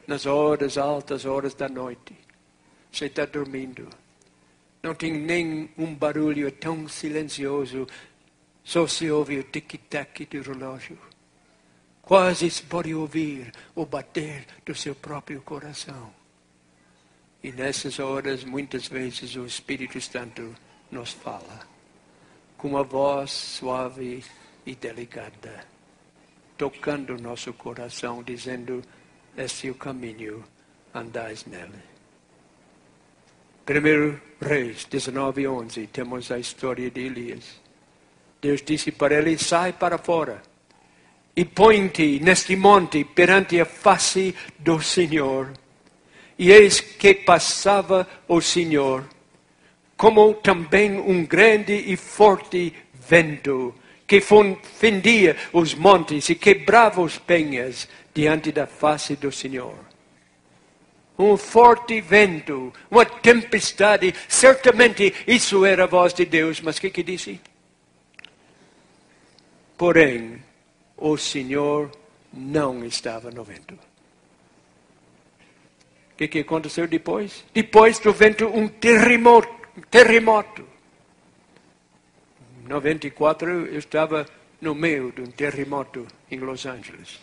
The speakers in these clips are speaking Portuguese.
nas horas altas, horas da noite. Você está dormindo. Não tem nem um barulho tão silencioso. Só se ouve o tic-tac do relógio. Quase se pode ouvir o bater do seu próprio coração. E nessas horas, muitas vezes, o Espírito Santo nos fala. Com uma voz suave e delicada. Tocando nosso coração, dizendo, este é o caminho, andais nele. 1 Reis 19:11, temos a história de Elias. Deus disse para ele, sai para fora e põe-te neste monte perante a face do Senhor. E eis que passava o Senhor, como também um grande e forte vento, que fendia os montes e quebrava os penhas diante da face do Senhor. Um forte vento, uma tempestade, certamente isso era a voz de Deus, mas o que disse? Porém, o Senhor não estava no vento. O que aconteceu depois? Depois do vento, um terremoto. Em 94, eu estava no meio de um terremoto em Los Angeles.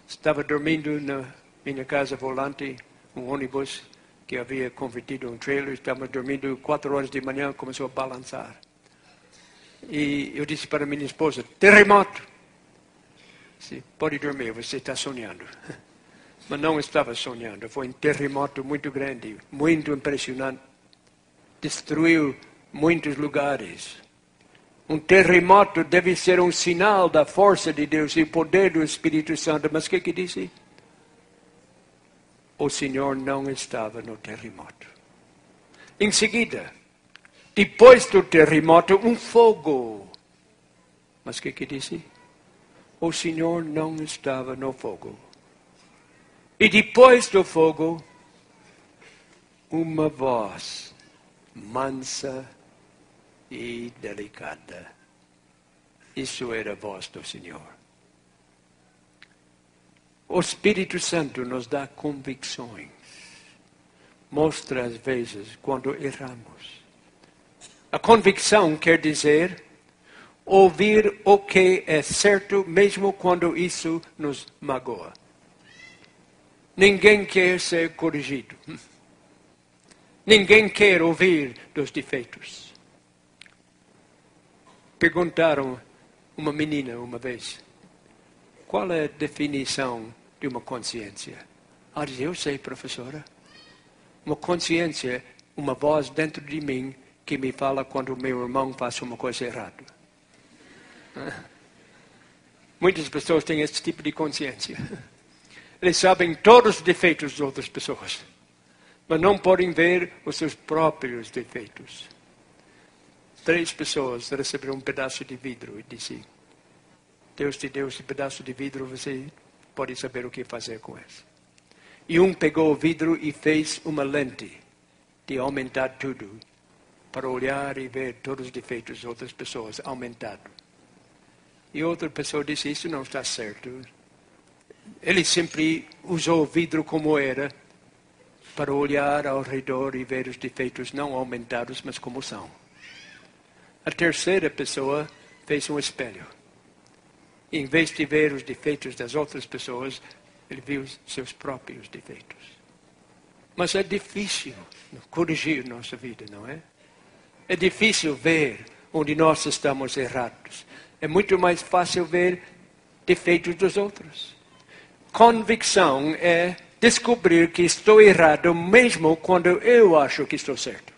Estava dormindo na minha casa volante, um ônibus que havia convertido um trailer. Estava dormindo 4 horas de manhã, começou a balançar. E eu disse para minha esposa, terremoto. Disse, pode dormir, você está sonhando. Mas não estava sonhando, foi um terremoto muito grande, muito impressionante. Destruiu muitos lugares. Um terremoto deve ser um sinal da força de Deus e poder do Espírito Santo. Mas o que disse? O Senhor não estava no terremoto. Em seguida, depois do terremoto, um fogo. Mas o que disse? O Senhor não estava no fogo. E depois do fogo, uma voz mansa e delicada. Isso era a voz do Senhor. O Espírito Santo nos dá convicções. Mostra às vezes quando erramos. A convicção quer dizer ouvir o que é certo mesmo quando isso nos magoa. Ninguém quer ser corrigido. Ninguém quer ouvir dos defeitos. Perguntaram uma menina uma vez, qual é a definição de uma consciência? Ela disse, eu sei, professora. Uma consciência é uma voz dentro de mim que me fala quando o meu irmão faz uma coisa errada. Muitas pessoas têm esse tipo de consciência. Eles sabem todos os defeitos das outras pessoas, mas não podem ver os seus próprios defeitos. 3 pessoas receberam um pedaço de vidro e disse, Deus te deu esse pedaço de vidro, você pode saber o que fazer com isso. E um pegou o vidro e fez uma lente de aumentar tudo, para olhar e ver todos os defeitos das outras pessoas aumentado. E outra pessoa disse, isso não está certo. Ele sempre usou o vidro como era, para olhar ao redor e ver os defeitos não aumentados, mas como são. A terceira pessoa fez um espelho. E, em vez de ver os defeitos das outras pessoas, ele viu seus próprios defeitos. Mas é difícil corrigir nossa vida, não é? É difícil ver onde nós estamos errados. É muito mais fácil ver defeitos dos outros. Convicção é descobrir que estou errado mesmo quando eu acho que estou certo.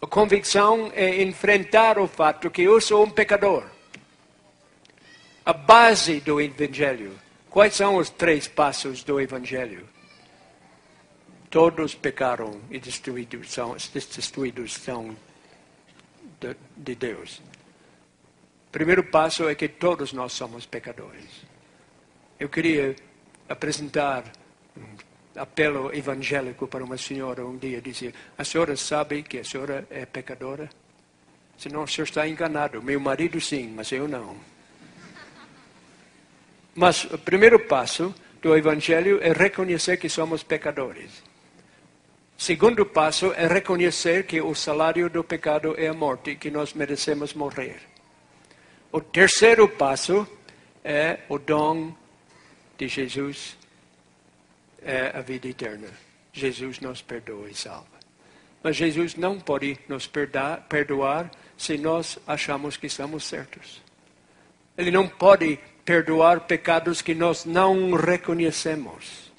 A convicção é enfrentar o fato que eu sou um pecador. A base do Evangelho. Quais são os 3 passos do Evangelho? Todos pecaram e destruídos são de Deus. O primeiro passo é que todos nós somos pecadores. Eu queria apresentar um apelo evangélico para uma senhora um dia. Dizia, a senhora sabe que a senhora é pecadora? Senão o senhor está enganado. Meu marido sim, mas eu não. Mas o primeiro passo do Evangelho é reconhecer que somos pecadores. Segundo passo é reconhecer que o salário do pecado é a morte, que nós merecemos morrer. O terceiro passo é o dom de Jesus, é a vida eterna. Jesus nos perdoa e salva. Mas Jesus não pode nos perdoar se nós achamos que estamos certos. Ele não pode perdoar pecados que nós não reconhecemos.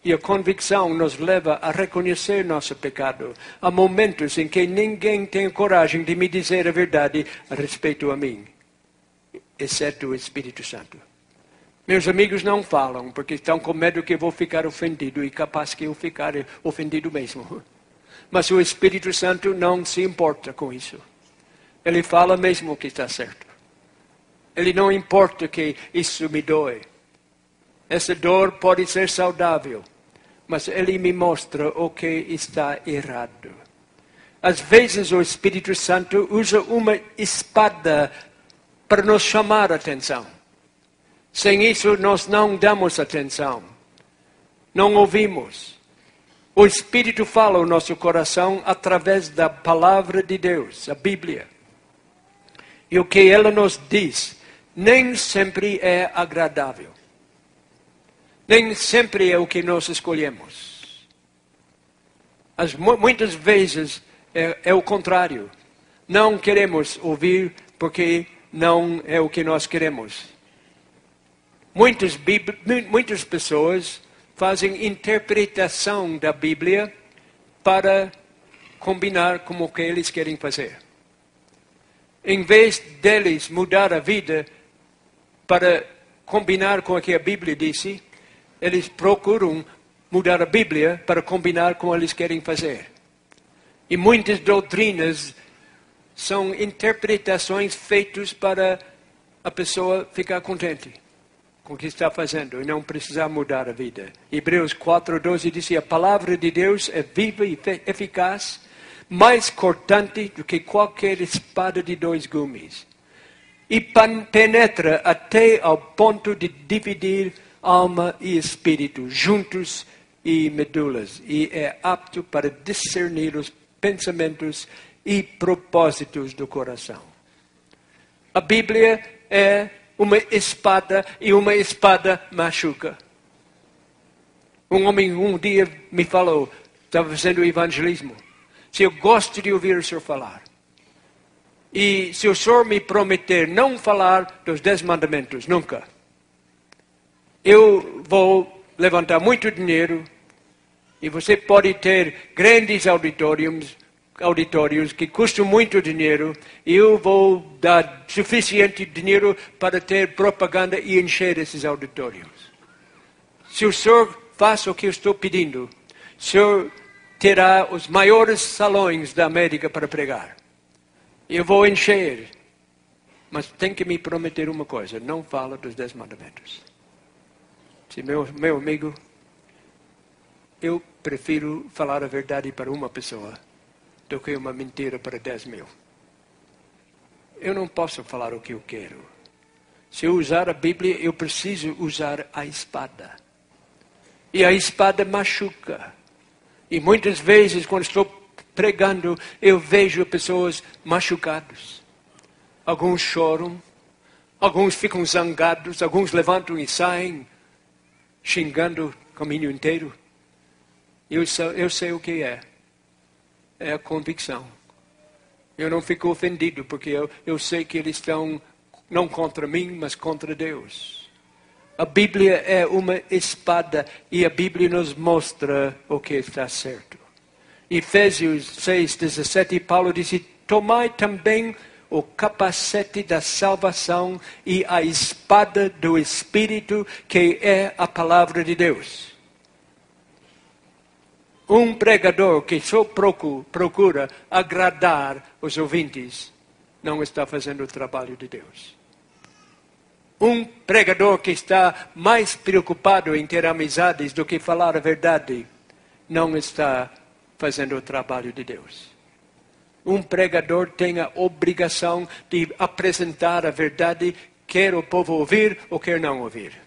E a convicção nos leva a reconhecer nosso pecado. Há momentos em que ninguém tem coragem de me dizer a verdade a respeito a mim, exceto o Espírito Santo. Meus amigos não falam porque estão com medo que eu vou ficar ofendido e capaz que eu ficar ofendido mesmo. Mas o Espírito Santo não se importa com isso. Ele fala mesmo que está certo. Ele não importa que isso me doe. Essa dor pode ser saudável, mas ele me mostra o que está errado. Às vezes o Espírito Santo usa uma espada para nos chamar a atenção. Sem isso nós não damos atenção. Não ouvimos. O Espírito fala ao nosso coração através da palavra de Deus, a Bíblia. E o que ela nos diz nem sempre é agradável. Nem sempre é o que nós escolhemos. Muitas vezes é o contrário. Não queremos ouvir porque não é o que nós queremos. Muitas pessoas fazem interpretação da Bíblia para combinar com o que eles querem fazer. Em vez deles mudar a vida para combinar com o que a Bíblia disse, eles procuram mudar a Bíblia para combinar com o que eles querem fazer. E muitas doutrinas são interpretações feitas para a pessoa ficar contente com o que está fazendo e não precisar mudar a vida. Hebreus 4:12 diz: a palavra de Deus é viva e eficaz, mais cortante do que qualquer espada de 2 gumes. E penetra até ao ponto de dividir alma e espírito, juntos e medulas, e é apto para discernir os pensamentos e propósitos do coração. A Bíblia é uma espada e uma espada machuca. Um homem um dia me falou, estava fazendo evangelismo, se eu gosto de ouvir o senhor falar, e se o senhor me prometer não falar dos 10 mandamentos, nunca, eu vou levantar muito dinheiro e você pode ter grandes auditórios que custam muito dinheiro e eu vou dar suficiente dinheiro para ter propaganda e encher esses auditórios. Se o senhor faz o que eu estou pedindo, o senhor terá os maiores salões da América para pregar. Eu vou encher. Mas tem que me prometer uma coisa, não fala dos 10 mandamentos. Meu amigo, eu prefiro falar a verdade para uma pessoa do que uma mentira para 10.000. Eu não posso falar o que eu quero. Se eu usar a Bíblia, eu preciso usar a espada. E a espada machuca. E muitas vezes, quando estou pregando, eu vejo pessoas machucadas. Alguns choram, alguns ficam zangados, alguns levantam e saem, xingando o caminho inteiro. Eu sei o que é. É a convicção. Eu não fico ofendido, porque eu sei que eles estão não contra mim, mas contra Deus. A Bíblia é uma espada e a Bíblia nos mostra o que está certo. Efésios 6:17, Paulo disse: tomai também o capacete da salvação e a espada do Espírito, que é a palavra de Deus. Um pregador que só procura agradar os ouvintes não está fazendo o trabalho de Deus. Um pregador que está mais preocupado em ter amizades do que falar a verdade não está fazendo o trabalho de Deus. Um pregador tem a obrigação de apresentar a verdade, quer o povo ouvir ou quer não ouvir.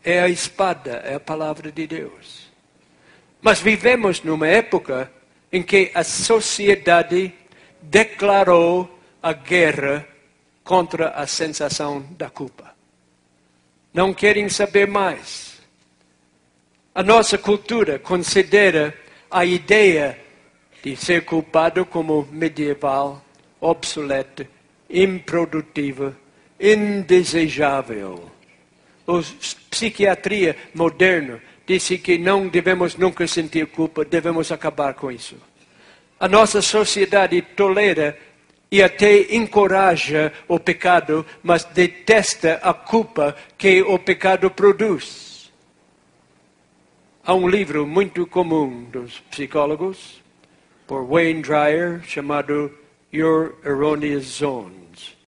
é a espada, é a palavra de Deus. Mas vivemos numa época em que a sociedade declarou a guerra contra a sensação da culpa. Não querem saber mais. A nossa cultura considera a ideia de ser culpado como medieval, obsoleta, improdutiva, indesejável. A psiquiatria moderna disse que não devemos nunca sentir culpa, devemos acabar com isso. A nossa sociedade tolera e até encoraja o pecado, mas detesta a culpa que o pecado produz. Há um livro muito comum dos psicólogos, por Wayne Dyer, chamado Your Erroneous Zones.